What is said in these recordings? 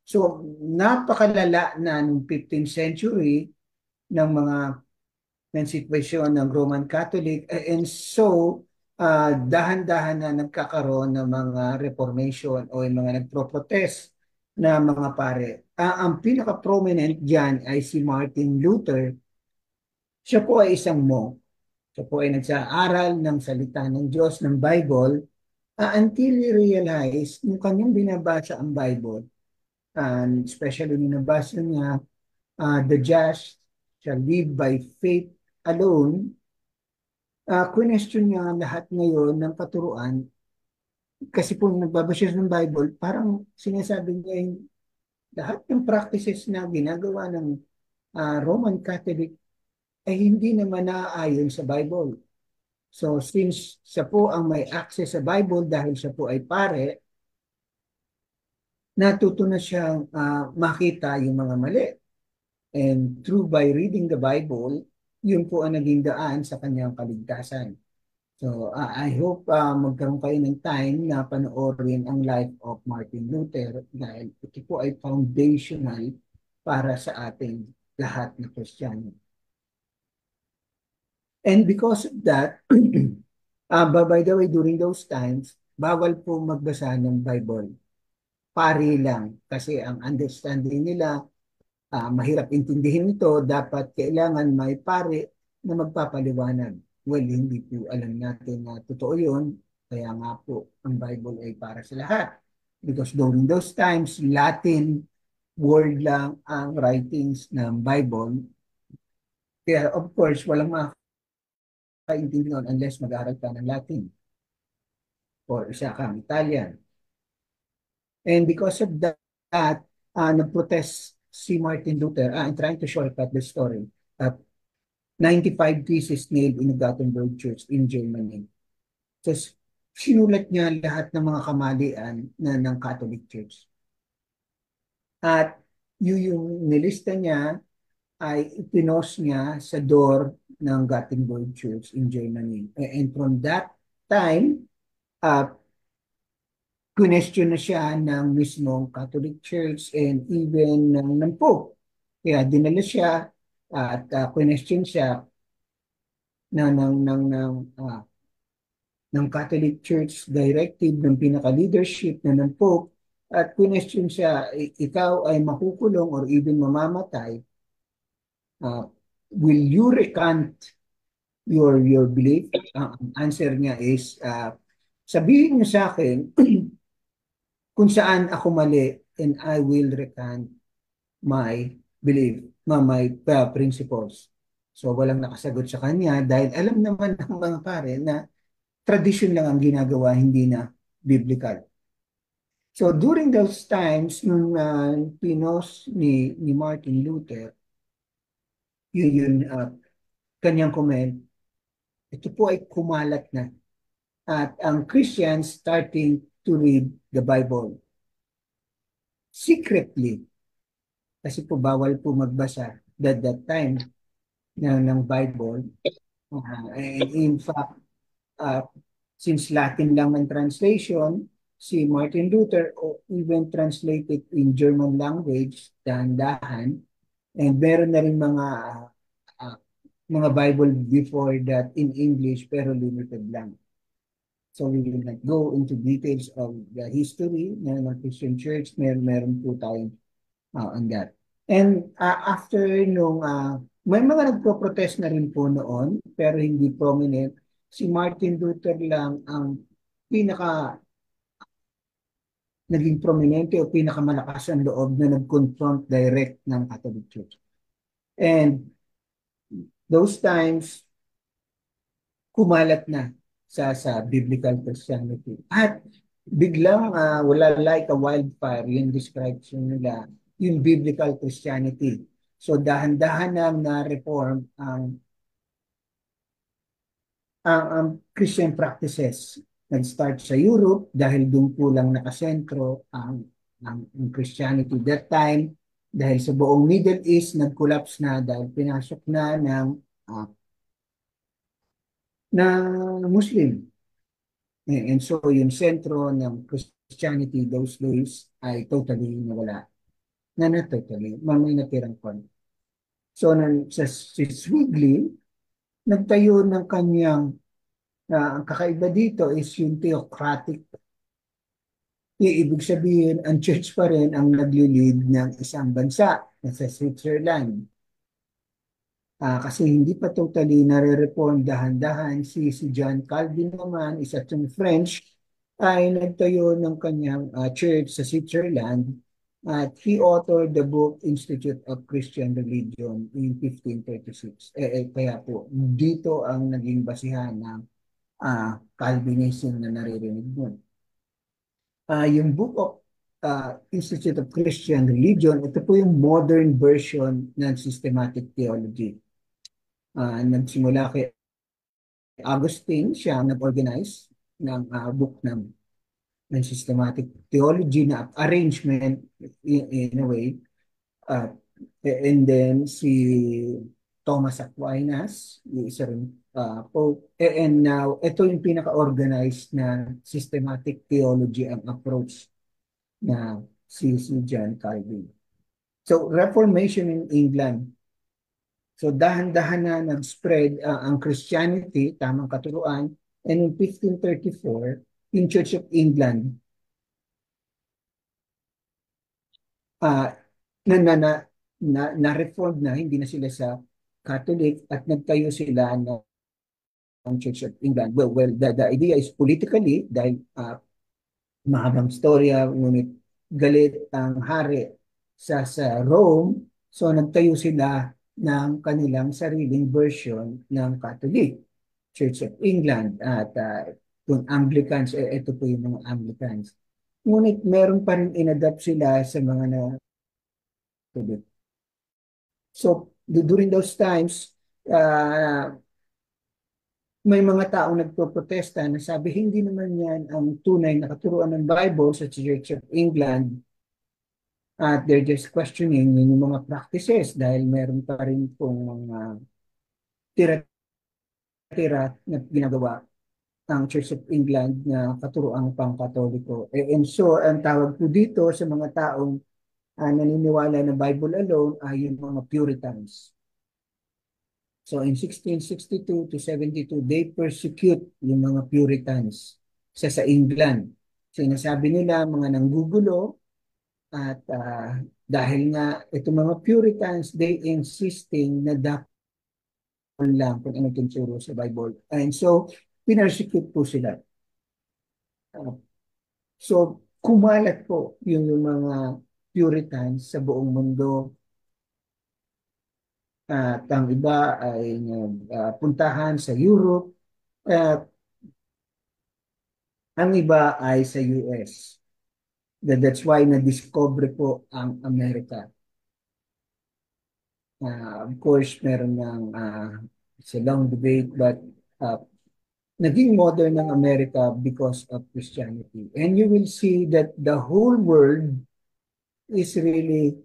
So, napakalala na noong 15th century ng mga ng sitwasyon ng Roman Catholic. And so, dahan-dahan na nagkakaroon ng mga reformation o yung mga nagpro-protest na mga pare. Ang pinaka-prominent dyan ay si Martin Luther. Siya po ay isang monk. Siya po ay nagsaaral ng salita ng Diyos, ng Bible, until he realized nung kanyang binabasa ang Bible, and especially nung nabasa niya, the just shall live by faith alone. Question niya lahat ngayon ng katuruan kasi po nagbabasa siya ng Bible, parang sinasabi niya yung lahat ng practices na ginagawa ng Roman Catholic ay hindi naman naaayon sa Bible. So since siya po ang may access sa Bible dahil siya po ay pare, natuto na siyang makita yung mga mali. And through by reading the Bible, yun po ang naging daan sa kanyang kaligtasan. So, I hope magkaroon kayo ng time na panoorin ang life of Martin Luther dahil ito po ay foundational para sa ating lahat na Kristiyano. And because of that, by the way, during those times, bawal po magbasa ng Bible. Pari lang kasi ang understanding nila, mahirap intindihin ito, dapat kailangan may pari na magpapaliwanag. Well, hindi po alam natin na totoo yun. Kaya nga po, ang Bible ay para sa lahat. Because during those times, Latin word lang ang writings ng Bible. Kaya of course, walang makakaintindihan unless mag-aaral ka ng Latin or isa kang Italian. And because of that, nag-protest si Martin Luther. I'm trying to shortcut the story. 95 theses nailed in the Gothenburg Church in Germany. Tapos, sinulat niya lahat ng mga kamalian na ng Catholic Church. At yung nilista niya ay ipinost niya sa door ng Gothenburg Church in Germany. And from that time, uh, question na siya ng mismong Catholic Church and even ng Pope. Kaya dinala siya at question siya uh, ng Catholic Church directive ng pinaka-leadership na ng Pope at question siya, ikaw ay makukulong or even mamamatay, uh, will you recant your belief? Ang answer niya is, sabihin niyo sa akin kung saan ako mali and I will recant my belief, my principles. So walang nakasagot sa kanya dahil alam naman ng mga pare na tradition lang ang ginagawa, hindi na biblical. So during those times, nung pinos ni Martin Luther, yun kanyang comment, ito po ay kumalat na. At ang Christians starting to read the Bible secretly. Kasi po bawal po magbasa that time ng Bible. And in fact, uh, since Latin lang ang translation, si Martin Luther even translated in German language, dahan-dahan, and meron na rin uh, mga Bible before that in English pero limited lang. So we will not go into details of the history ng Christian Church. Meron po tayong on that. And after nung may mga nagpo-protest na rin po noon pero hindi prominent. Si Martin Luther lang ang pinaka naging prominente o pinakamalakas ang loob na nag-confront direct ng Catholic Church. And those times, kumalat na sa biblical Christianity. At biglang wala like a wildfire, yung description nila, yung biblical Christianity. So dahan-dahan nang na-reform ang Christian practices. Nag-start sa Europe dahil doon po lang nakasentro ang Christianity that time. Dahil sa buong Middle East, nag-collapse na dahil pinasok na uh, ng Muslim. And so yung sentro ng Christianity those days ay totally nawala. na totally, may natirang konti. So, si Zwingli, nagtayo ng kanyang, ang kakaiba dito is yung theocratic. Ibig sabihin, ang church pa rin ang nagli-lead ng isang bansa na sa Switzerland. Kasi hindi pa totally nare-reform dahan-dahan. Si John Calvin naman, isa itong French, ay nagtayo ng kanyang church sa Switzerland at he authored the book Institute of Christian Religion in 1536. Kaya po, dito ang naging basihan ng Calvinism na naririnig mo. Yung Book of Institute of Christian Religion, ito po yung modern version ng systematic theology. Nagsimula kay Augustine, siya ang nag-organize ng book ng systematic theology na arrangement in a way. Uh, and then si Thomas Aquinas, yung isa rin Pope. And now, ito yung pinaka-organized na systematic theology ang approach na si John Calvin. So, Reformation in England. So, dahan-dahan na nag-spread ang Christianity, tamang katuruan, and in 1534, in Church of England, uh, na, na, na, na-reformed na, hindi na sila sa Catholic at nagtayo sila ng Church of England. Well, the idea is politically, dahil mahabang storya, ngunit galit ang hari sa Rome, so nagtayo sila ng kanilang sariling version ng Catholic Church of England at kung Anglicans, ito po yung mga Anglicans. Ngunit meron pa rin inadapt sila sa mga na so during those times, may mga taong nagpo-protesta na sabi hindi naman yan ang tunay na katuruan ng Bible sa Church of England at they're just questioning yung mga practices dahil meron pa rin pong mga tira-tira na ginagawa ang Church of England na katuruang pang-Katoliko. And so, ang tawag po dito sa mga taong naniniwala na Bible alone ay yung mga Puritans. So in 1662 to 72, they persecute yung mga Puritans sa England. Sinasabi nila mga nanggugulo at dahil nga itong mga Puritans, they insisting na dapat lang kung ano turo sa Bible. And so, pinersecute po sila. So, kumalat po yung mga Puritans sa buong mundo. At ang iba ay puntahan sa Europe. At ang iba ay sa US. That's why na-discover po ang Amerika. Of course, meron ng it's a long debate, but naging modern ng Amerika because of Christianity. And you will see that the whole world is really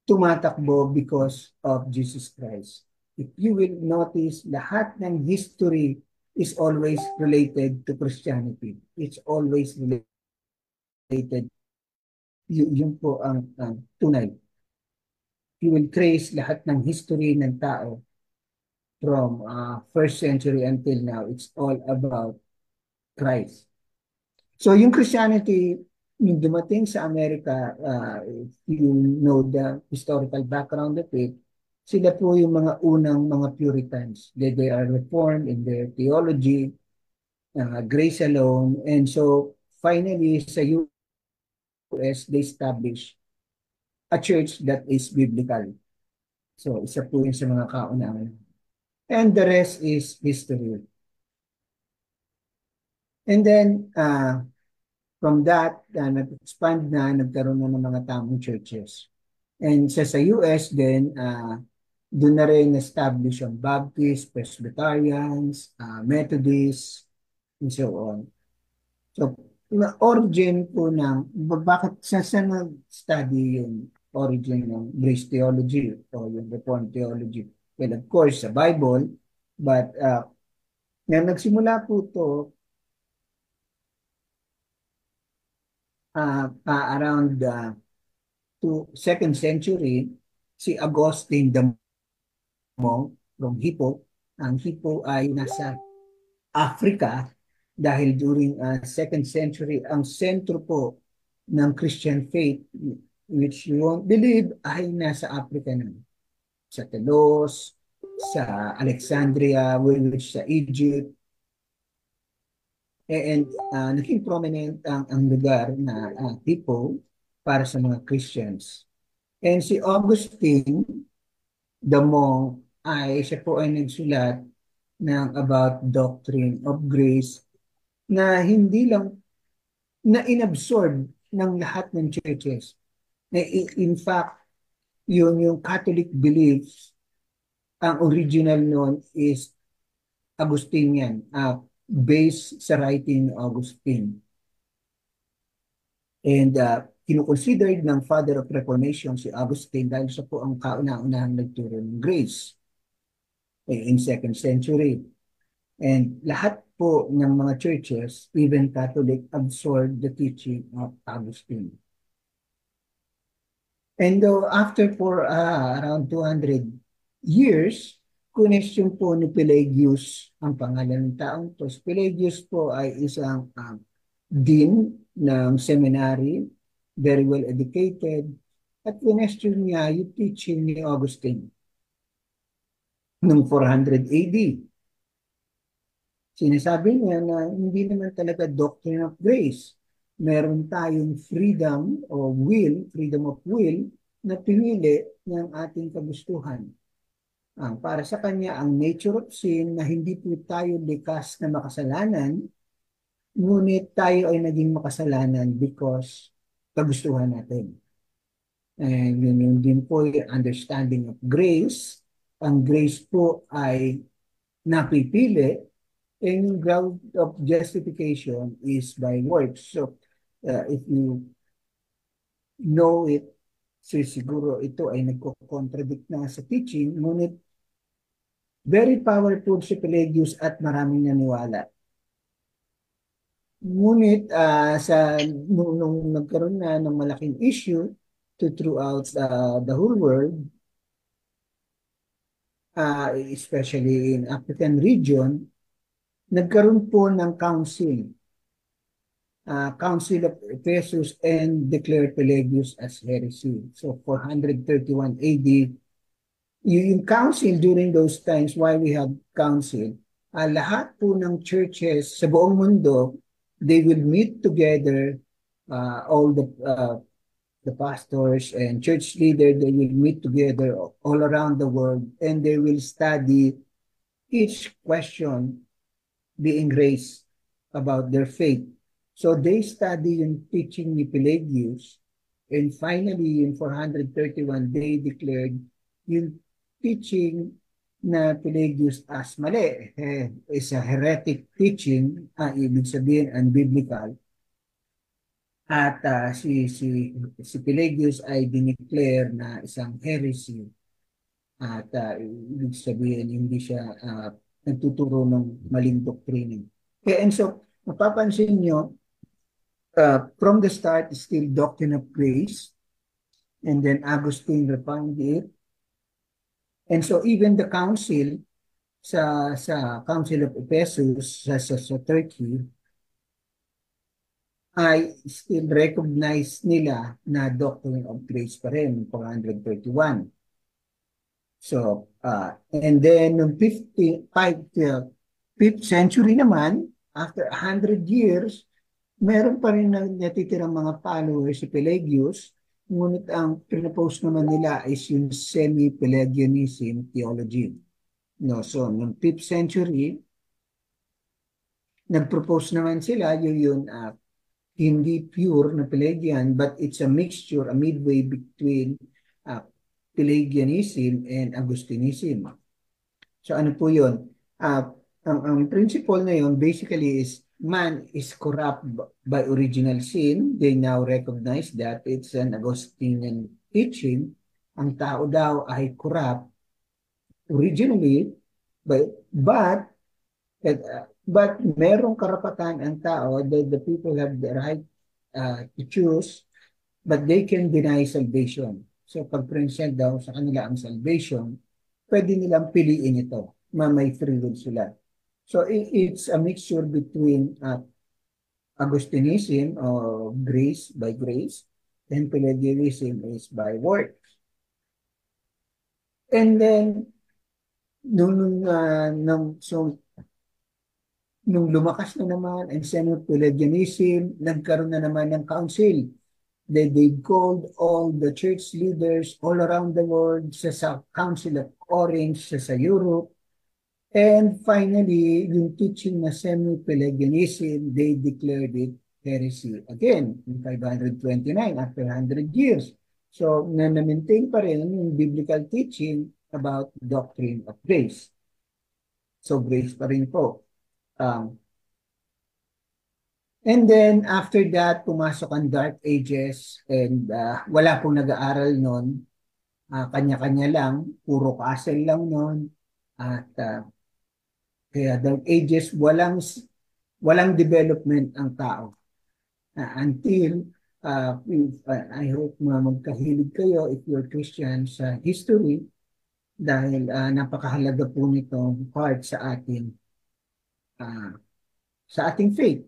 tumatakbo because of Jesus Christ. If you will notice, lahat ng history is always related to Christianity. It's always related. Yun po ang tunay. You will trace lahat ng history ng tao from first century until now. It's all about Christ. So yung Christianity, yung dumating sa Amerika, if you know the historical background of it, sila po yung mga unang mga Puritans. They are reformed in their theology, grace alone. And so finally sa US, they establish a church that is biblical. So isa po yun sa mga kauna-una. And the rest is history. And then, from that, nag-expand na, nagkaroon na ng mga tamang churches. And sa US din, doon na rin establish ang Baptist, Presbyterians, Methodists, and so on. So, origin po ng, bakit sa nag-study yung origin ng grace theology o yung Reformed theology? Well, of course, sa Bible, but na nagsimula po to around to second century, si Augustine the monk from Hippo. Ang Hippo ay nasa Africa dahil during second century, ang sentro po ng Christian faith, which you won't believe, ay nasa Africa na. Sa Telos, sa Alexandria, which sa Egypt, and naging prominent ang lugar na Hippo para sa mga Christians. And si Augustine, the monk, ay siya po ay nagsulat ng about doctrine of grace na hindi lang na inabsorb ng lahat ng churches. Na in fact, yung Catholic beliefs, ang original nun is Augustinian, based sa writing ni Augustine. And kinukonsidered ng Father of Reformation si Augustine dahil siya po ang kauna-unahang nagturo ng grace in second century. And lahat po ng mga churches, even Catholic, absorbed the teaching of Augustine. And after for around 200 years, connection po ni Pelagius ang pangalan ng taong to. Pelagius po ay isang dean ng seminary, very well educated, at connection niya yung teaching ni Augustine noong 400 AD. Sinasabi niya na hindi naman talaga doctrine of grace. Meron tayong freedom of will na pinili ng ating kagustuhan. Para sa kanya, ang nature of sin na hindi po tayo likas na makasalanan, ngunit tayo ay naging makasalanan because kagustuhan natin. And yun din po yung understanding of grace. Ang grace po ay napipili, and yung ground of justification is by works. So, if you know it, so siguro ito ay nagko-contradict na sa teaching, ngunit very powerful si Pelagius at maraming naniwala. Ngunit nung nagkaroon na ng malaking issue throughout the whole world, especially in African region, nagkaroon po ng Council of Ephesus, and declared Pelagius as heresy. So 431 AD, yung council during those times, why we have council, lahat po ng churches sa buong mundo, they will meet together, all the pastors and church leaders, they will meet together all around the world, and they will study each question being raised about their faith. So they study yung teaching ni Pelagius, and finally in 431 they declared yung teaching na Pelagius as mali, is a heretic teaching, ibig sabihin unbiblical. At si Pelagius ay dineclare na isang heresy, at ibig sabihin hindi siya nagtuturo ng maling doktrina. Okay, and so mapapansin nyo, from the start, still doctrine of grace, and then Augustine refined it. And so even the council, sa Council of Ephesus, sa Turkey, ay still recognize nila na doctrine of grace pa rin, 431. So, and then noong 5th century naman, after 100 years, meron pa rin natitirang mga followers si Pelagius, ngunit ang pinopose naman nila is yung semi-Pelagianism theology. No, so, noong 5th century, nag-propose naman sila yung hindi pure na Pelagian, but it's a mixture, a midway between Pelagianism and Augustinism. So ano po yun? Ang principle na yun basically is man is corrupt by original sin. They now recognize that it's an Augustinian teaching. Ang tao daw ay corrupt originally, but merong karapatan ang tao that the people have the right to choose but they can deny salvation. So pag present daw sa kanila ang salvation, pwede nilang piliin ito. May free will sila. So it's a mixture between Augustinianism or grace by grace, and Pelagianism is by works. And then, nung lumakas na naman ang Semi-Pelagianism, nagkaroon na naman ng council. They called all the church leaders all around the world sa Council of Orange, sa Europe. And finally, yung teaching na Semi-Pelagianism, they declared it heresy again in 529 after 100 years. So, na-maintain pa rin yung biblical teaching about doctrine of grace. So, grace pa rin po. And then, after that, pumasok ang Dark Ages and wala pong nag-aaral nun. Kanya-kanya lang, puro castle lang nun. At kaya Dark Ages, walang development ang tao. Until, I hope magkahilig kayo if you're Christian sa history dahil napakahalaga po nitong part sa ating faith.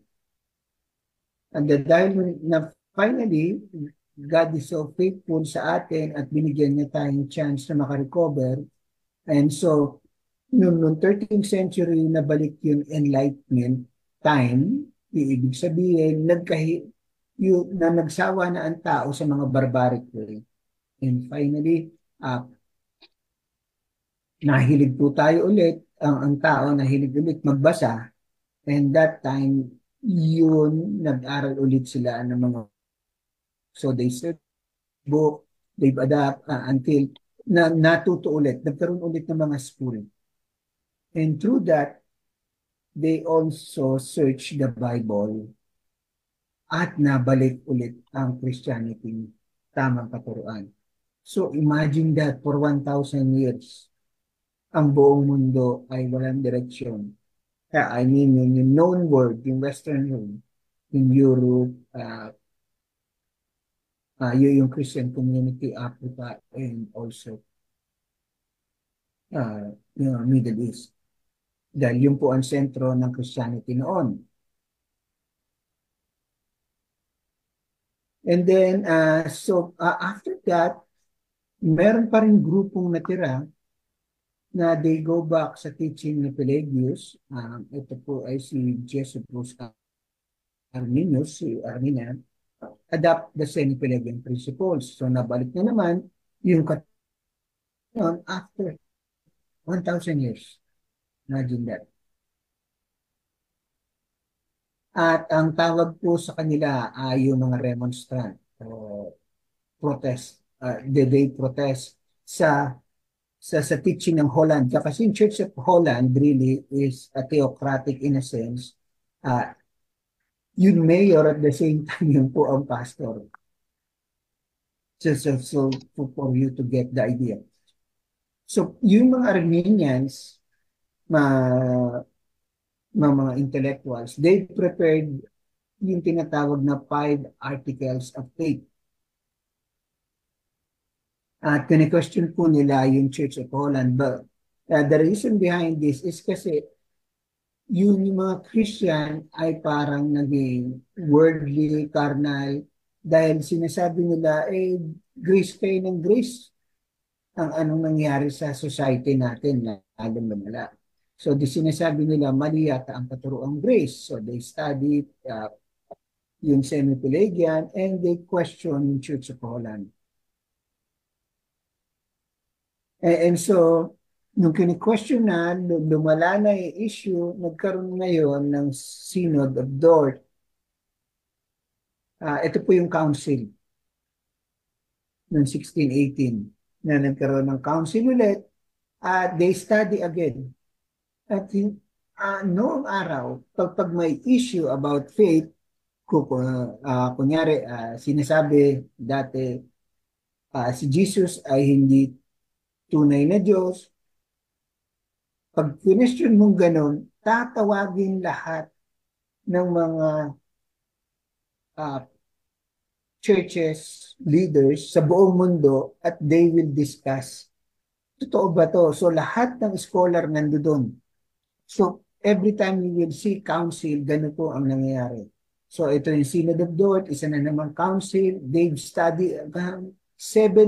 And dahil na finally, God is so faithful sa atin at binigyan niya tayong chance na makarecover. And so, noong 13th century, nabalik yung Enlightenment time, ibig sabihin, na nagsawa na ang tao sa mga barbaric way. And finally, nahilig po tayo ulit, ang tao nahilig ulit magbasa. And that time, yun, nag-aral ulit sila ng mga, so they search book, they've adapt until natuto ulit, nagkaroon ulit ng mga school. And through that, they also search the Bible at nabalik ulit ang Christianity, tamang katuruan. So imagine that for 1,000 years, ang buong mundo ay walang direksyon. I mean, yung known world, yung Western world, in Europe, yung Christian community, Africa, and also Middle East. Dahil yun po ang sentro ng Christianity noon. And then, after that, meron pa rin grupong natira na they go back sa teaching ni Pelagius. Ito po ay si Josephus Arminius, si Arminian, adapt the Semi-Pelagian principles. So, nabalik na naman yung after 1,000 years. Imagine that. At ang tawag po sa kanila ay yung mga remonstrant o protest. They protest sa teaching ng Holland. Kasi yung Church of Holland really is a theocratic in a sense. Yung mayor at the same time yung po ang pastor. So for you to get the idea. So yung mga Armenians, mga intellectuals, they prepared yung tinatawag na 5 articles of faith. At kine-question po nila yung Church of Holland. But the reason behind this is kasi yung mga Christian ay parang naging worldly, carnal, dahil sinasabi nila, grace kayo ng grace ang anong nangyari sa society natin, lalong lumala. So, sinasabi nila, mali yata ang katuroang grace. So, they studied yung Semi-Pelagian and they question yung Church of Holland. And so, nung kini-question na, lumala na yung issue, nagkaroon ngayon ng Synod of Dort. Ito po yung council ng 1618 na nagkaroon ng council ulit. They study again. At noong araw, pag may issue about faith, kunyari, sinasabi dati, si Jesus ay hindi tunay na Diyos. Pag question mong ganun, tatawagin lahat ng mga churches, leaders sa buong mundo at they will discuss. Totoo ba to? So lahat ng scholar nandoon. So every time you will see council, ganito po ang nangyayari. So ito yung Synod of Dort, isa na namang council. They've studied 7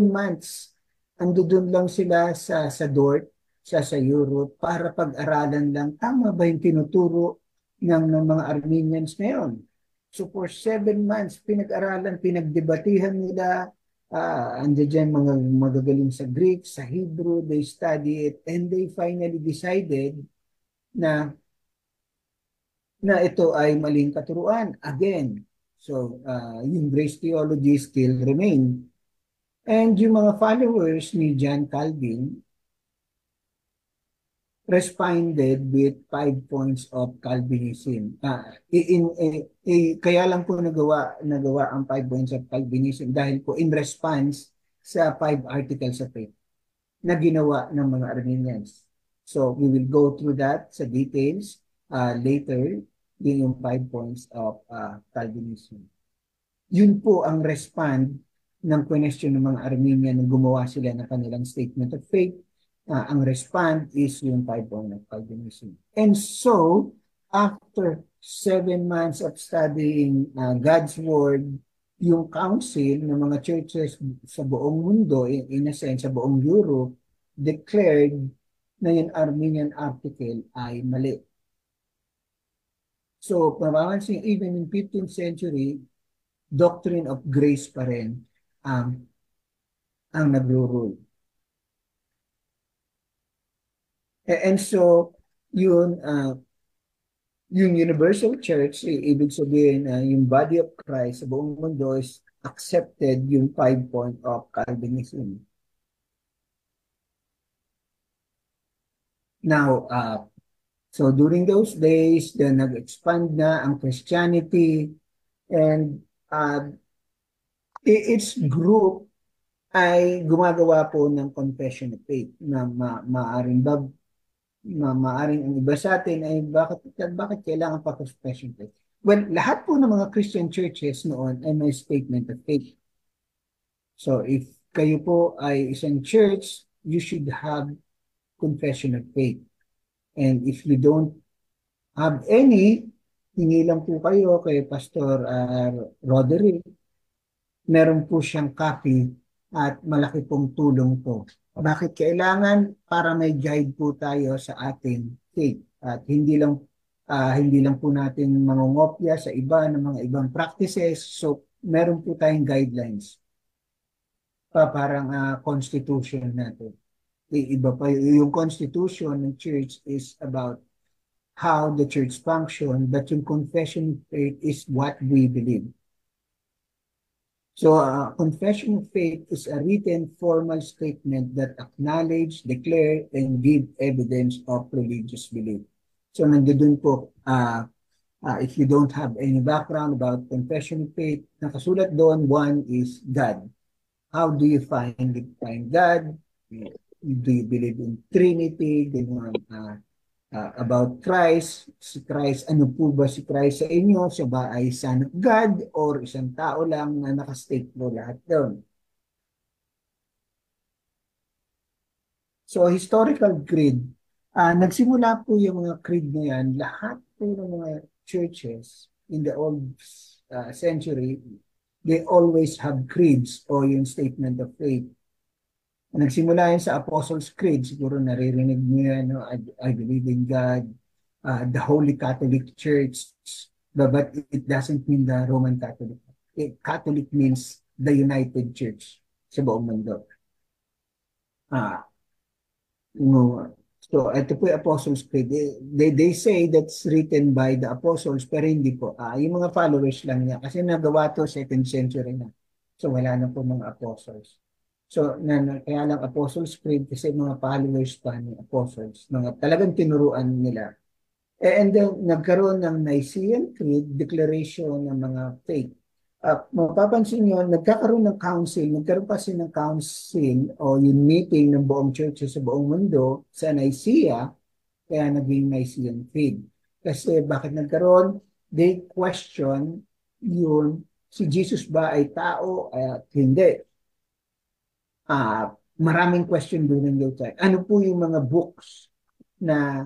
months. Andun lang sila sa Dort, sa Europe, para pag-aralan lang, tama ba yung tinuturo ng mga Armenians ngayon? So for 7 months, pinag-aralan, pinagdebatihan nila, andiyan dyan mga magagaling sa Greek, sa Hebrew, they study it, and they finally decided na ito ay maling katuruan. Again, so yung grace theology still remain. And yung mga followers ni John Calvin responded with 5 points of Calvinism. Kaya lang po nagawa ang 5 points of Calvinism dahil po in response sa 5 articles of faith na ginawa ng mga Armenians. So we will go through that sa details later, yung 5 points of Calvinism. Yun po ang respond ng question ng mga Armenian nung gumawa sila ng kanilang statement of faith. Ang respond is yung 5 points of Calvinism. And so, after 7 months of studying God's Word, yung council ng mga churches sa buong mundo, in a sense, sa buong Europe, declared na yung Armenian article ay mali. So, mapapansin, even in 15th century, doctrine of grace pa rin ang nagro-rule. And so, yung universal church, ibig sabihin, yung body of Christ sa buong mundo is accepted yung 5 point of Calvinism. Now, so during those days, nag-expand na ang Christianity, and its group ay gumagawa po ng confession of faith na maaring ang iba sa atin ay bakit kailangan pa confession of faith? Well, lahat po ng mga Christian churches noon ay may statement of faith. So if kayo po ay isang church, you should have confession of faith. And if you don't have any, hingi lang po kayo kay Pastor Roderick, meron po siyang copy at malaki pong tulong po. Bakit kailangan? Para may guide po tayo sa ating faith. At hindi lang po natin mangungopya sa iba ng mga ibang practices. So, meron po tayong guidelines. Parang constitution natin. Iba pa yung constitution ng church is about how the church function, but yung confession of faith is what we believe. So, confession of faith is a written formal statement that acknowledge, declare, and give evidence of religious belief. So, nandoon po, if you don't have any background about confession of faith, nakasulat doon, one is God. How do you find God? Do you believe in Trinity? About Christ, si Christ, ano po ba si Christ sa inyo? Siya ba ay Son of God or isang tao lang na nakastate po lahat doon? So, historical creed. Nagsimula po yung mga creed na yan, lahat po ng mga churches in the old century, they always have creeds o yung statement of faith. Nagsimula yan sa Apostles' Creed, siguro naririnig niyo yan, no? I believe in God, the Holy Catholic Church, but it doesn't mean the Roman Catholic. Catholic means the United Church sa buong mundo. No. So, ito po yung Apostles' Creed. They say that's written by the Apostles, pero hindi po. Yung mga followers lang niya. Kasi nagawa to 2nd century na. So, wala na po mga Apostles. So, kaya lang Apostles' Creed kasi mga followers pa ng Apostles, mga talagang tinuruan nila. And then, nagkaroon ng Nicene Creed, declaration ng mga faith. Mapapansin nyo, nagkakaroon ng council, nagkaroon kasi ng council o yung meeting ng buong churches sa buong mundo sa Nicaea, kaya naging Nicene Creed. Kasi bakit nagkaroon? They question yung Si Jesus ba ay tao at hindi? Maraming question during those time. Ano po yung mga books na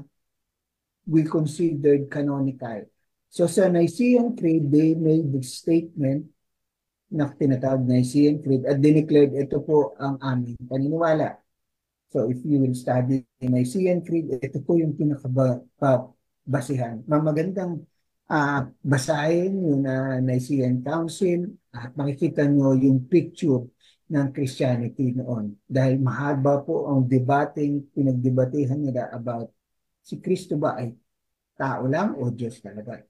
we considered canonical? So sa Nicene Creed, they made the statement na tinatawag na Nicene Creed at dineclared ito po ang aming paniniwala. So if you will study the Nicene Creed, ito po yung pinakabasihan. Magandang basahin yung Nicene Council at makikita nyo yung picture ng Christianity noon. Dahil mahaba po ang pinagdebatehan nila about si Kristo ba ay tao lang o Diyos talaga.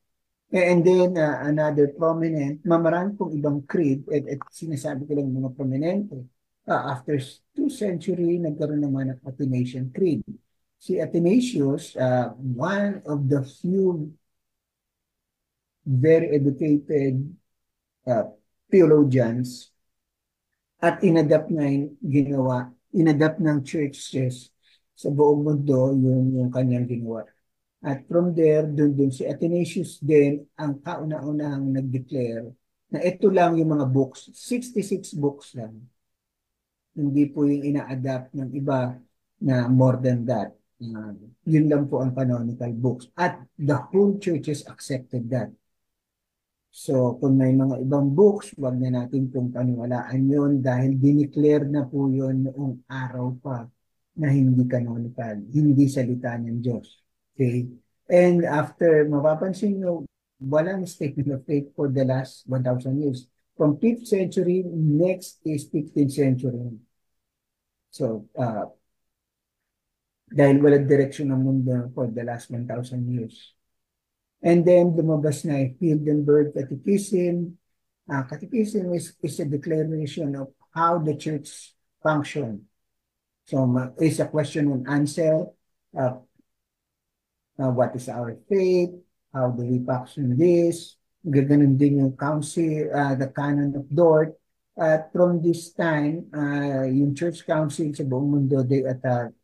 And then another prominent, mamarami pong ibang creed, at sinasabi ko lang mga prominente. After 2 century, nagkaroon naman ng Athanasian Creed. Si Athanasius, one of the few very educated uh, theologians, at inadapt ng churches sa buong mundo yung kanyang ginawa. At from there, dun si Athanasius din ang kauna-unahang nag-declare na ito lang yung mga books, 66 books lang. Hindi po yung ina-adapt ng iba na more than that. Yun lang po ang canonical books. At the whole churches accepted that. So kung may mga ibang books, wag na natin pong paniwalaan yun dahil dineclare na po yun noong araw pa na hindi canonical, hindi salita ng Diyos. Okay? And after, mapapansin nyo, walang statement of faith for the last 1,000 years. From 5th century, next is 15th century. So, dahil walang direction ng mundo for the last 1,000 years. And then, lumabas na yung Hildenberg Catechism. Catechism is a declaration of how the church function. So, it's a question and answer. What is our faith? How do we function this? Gaganon din yung council, the canon of Dort. At from this time, yung church council sa buong mundo, they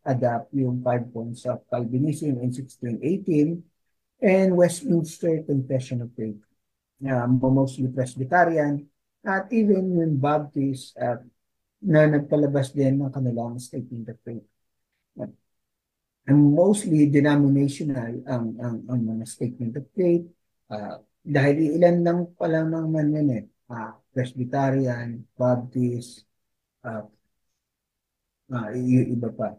adapt yung 5 points of Calvinism in 1618 and Westminster Confession of Faith. Mostly Presbyterian at even yung Baptist na nagpalabas din ng kanilang statement of faith. And mostly denominational ang mga statement of faith dahil ilan lang pala naman yun Presbyterian, Baptist, iba pa.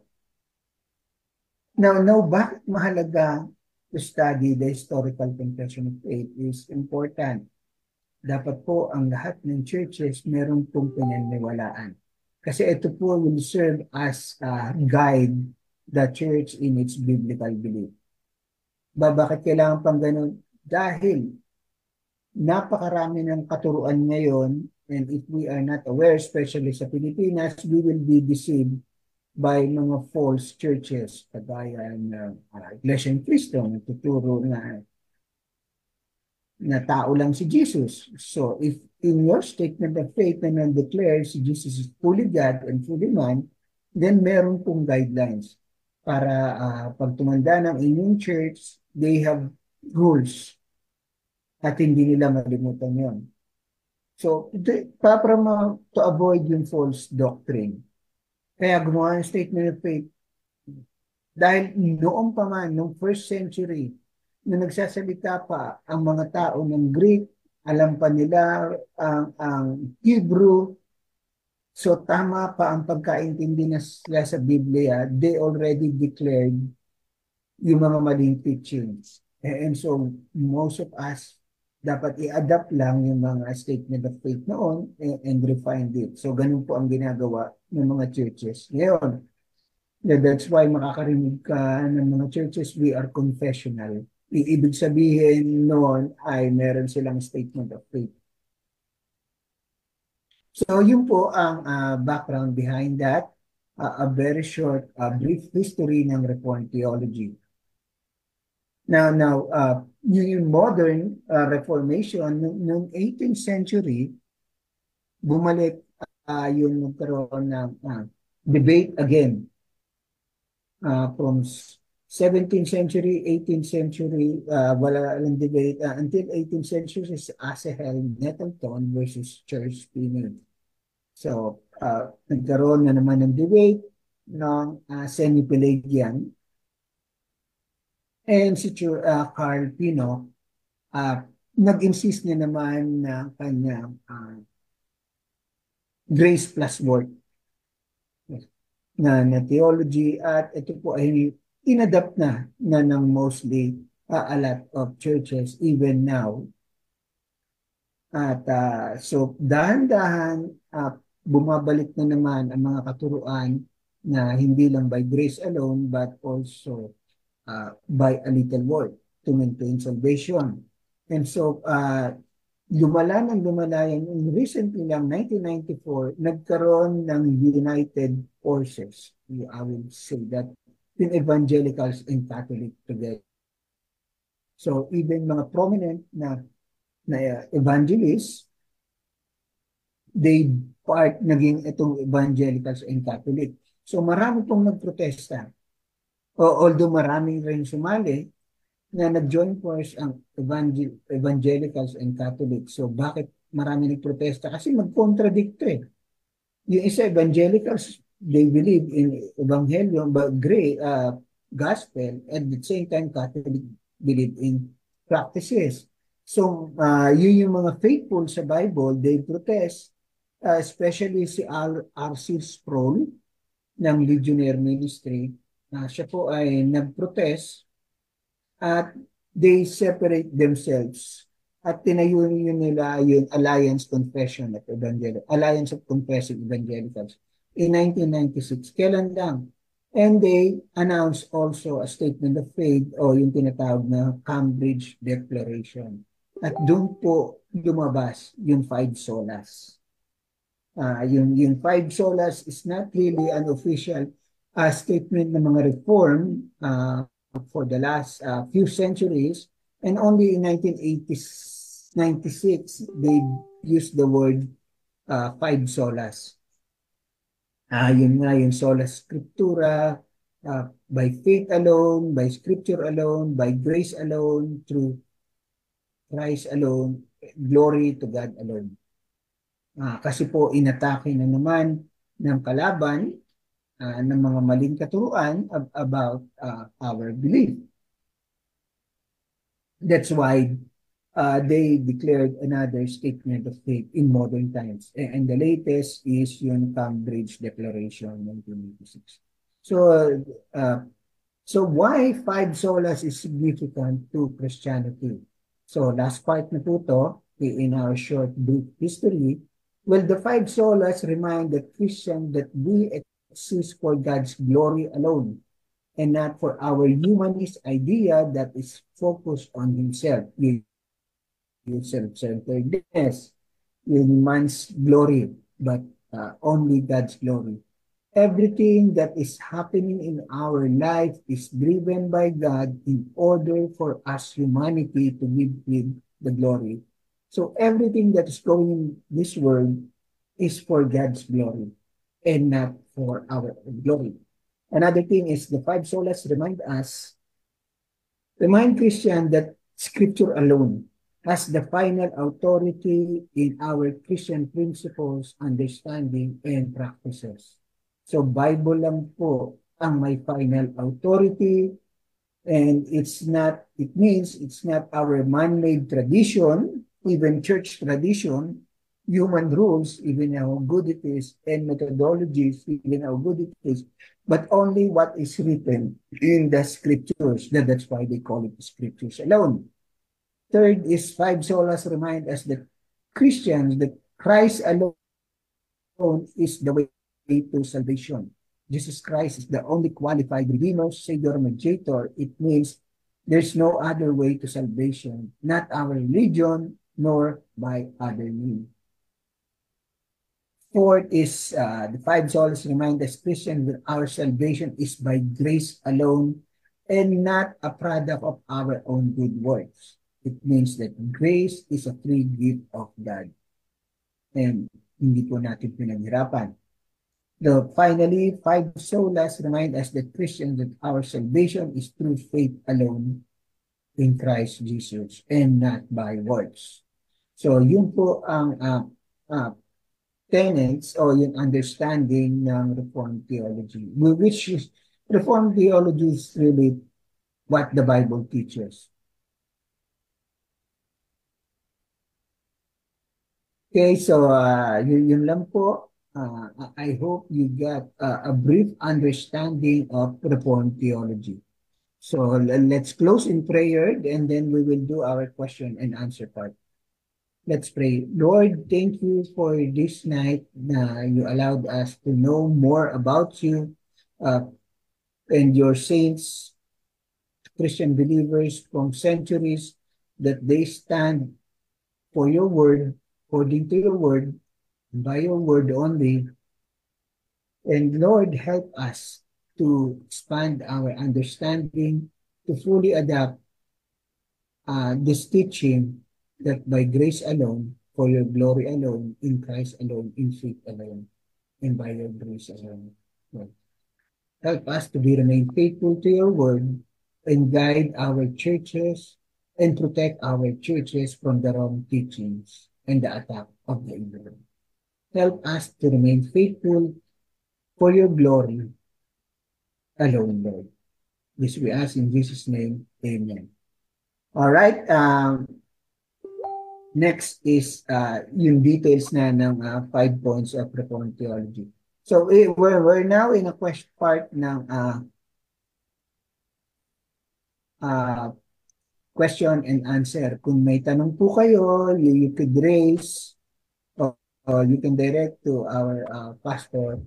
Now, bakit mahalaga to study the historical confession of faith is important. Dapat po ang lahat ng churches meron pong pinaniwalaan. Kasi ito po will serve as a guide the church in its biblical belief. Bakit kailangan pang ganun? Dahil napakarami ng katuruan ngayon, and if we are not aware, especially sa Pilipinas, we will be deceived by mga false churches, kagaya ng Iglesia ni Cristo, nagtuturo na tao lang si Jesus. So, if in your statement of faith na declares si Jesus is fully God and fully man, then meron pong guidelines para pag tumanda ng inyong church, they have rules at hindi nila malimutan yon. So, para to avoid yung false doctrine, kaya gumawa ng statement of faith. Dahil noong pa man, noong 1st century, na nagsasalita pa ang mga tao ng Greek, alam pa nila ang Hebrew, so tama pa ang pagkaintindi na sila sa Biblia, they already declared yung mga maling teachings. And so, most of us, dapat i-adapt lang yung mga statement of faith noon and refine it. So, ganun po ang ginagawa ng mga churches. Ngayon, that's why makakarinig ka ng mga churches, we are confessional. Ibig sabihin noon ay meron silang statement of faith. So, yun po ang background behind that. A very short, brief history ng Reformed theology. Now, yung modern Reformation, noong 18th century, bumalik yung nagkaroon ng debate again from 17th century, 18th century, wala lang debate. Until 18th century is Asahel Nettleton versus Church Pinard. So, nagkaroon na naman ng debate ng semi-Pelagian. And si Carl Pino, nag-insist na naman na kanyang grace plus work na theology, at ito po ay inadapt na ng mostly a lot of churches even now. At so dahan-dahan bumabalik na naman ang mga katuruan na hindi lang by grace alone but also by a little work to maintain salvation. And so lumala ng lumala yan. Recently lang, 1994, nagkaroon ng United Forces. I will say that in evangelicals and Catholic together. So even mga prominent na evangelists, they naging itong evangelicals and Catholic. So marami pong nagprotesta. Although marami rin sumali, na nag-join force ang evangelicals and Catholics. So bakit marami nagprotesta? Kasi mag-contradict eh. Yung isa, evangelicals, they believe in evangelium, but gospel, and at the same time, Catholic believe in practices. So yun yung mga faithful sa Bible, they protest, especially si R.C. Sproul ng Legionnaire Ministry. Siya po ay nag-protest at they separate themselves at tinayo nila yung Alliance Confession of Alliance of Confessing Evangelicals in 1996. Kailan lang? And they announced also a statement of faith o yung tinatawag na Cambridge Declaration. At doon po lumabas yung five solas. Yung five solas is not really an official statement ng mga reform for the last few centuries, and only in 1996 they used the word five solas. Yun nga, yung sola scriptura, by faith alone, by scripture alone, by grace alone, through Christ alone, glory to God alone. Kasi po inatake na naman ng kalaban ng mga maling katuruan about our belief. That's why they declared another statement of faith in modern times. And the latest is yung Cambridge Declaration 1986. So why five solas is significant to Christianity? So last part na po to, in our short brief history, well, the five solas remind the Christian that we exist for God's glory alone, and not for our humanist idea that is focused on himself, yung self-centeredness, yung man's glory, but only God's glory. Everything that is happening in our life is driven by God in order for us humanity to give Him the glory. So everything that is going in this world is for God's glory and not for our glory. Another thing is the five solas remind Christian that Scripture alone has the final authority in our Christian principles, understanding, and practices. So Bible lang po ang may final authority, and it means it's not our man-made tradition, even church tradition, human rules, even how good it is, and methodologies, even how good it is, but only what is written in the scriptures. That's why they call it scriptures alone. Third is five solas remind us that Christians, that Christ alone is the way to salvation. Jesus Christ is the only qualified Redeemer, Savior, Mediator. It means there's no other way to salvation, not our religion, nor by other means. Fourth is the five solas remind us Christians that our salvation is by grace alone and not a product of our own good works. It means that grace is a free gift of God. And hindi po natin pinaghirapan. Finally, five solas remind us that Christians that our salvation is through faith alone in Christ Jesus and not by works. So yun po ang uh, tenets o yung understanding ng Reformed theology, which is Reformed theology is really what the Bible teaches. Okay, so yun lang po. I hope you got a brief understanding of Reformed theology. So let's close in prayer and then we will do our question and answer part. Let's pray. Lord, thank you for this night na you allowed us to know more about you uh, and your saints, Christian believers from centuries, that they stand for your word, according to your word, by your word only. And Lord, help us to expand our understanding, to fully adapt this teaching that by grace alone, for your glory alone, in Christ alone, in faith alone, and by your grace alone. Lord, help us to be remain faithful to your word and guide our churches and protect our churches from the wrong teachings and the attack of the evil. Help us to remain faithful for your glory alone, Lord. This we ask in Jesus' name. Amen. All right. Next is yung details na ng 5 points of Reformed theology. So we're now in a question part ng question and answer. Kung may tanong po kayo, you could raise or you can direct to our pastor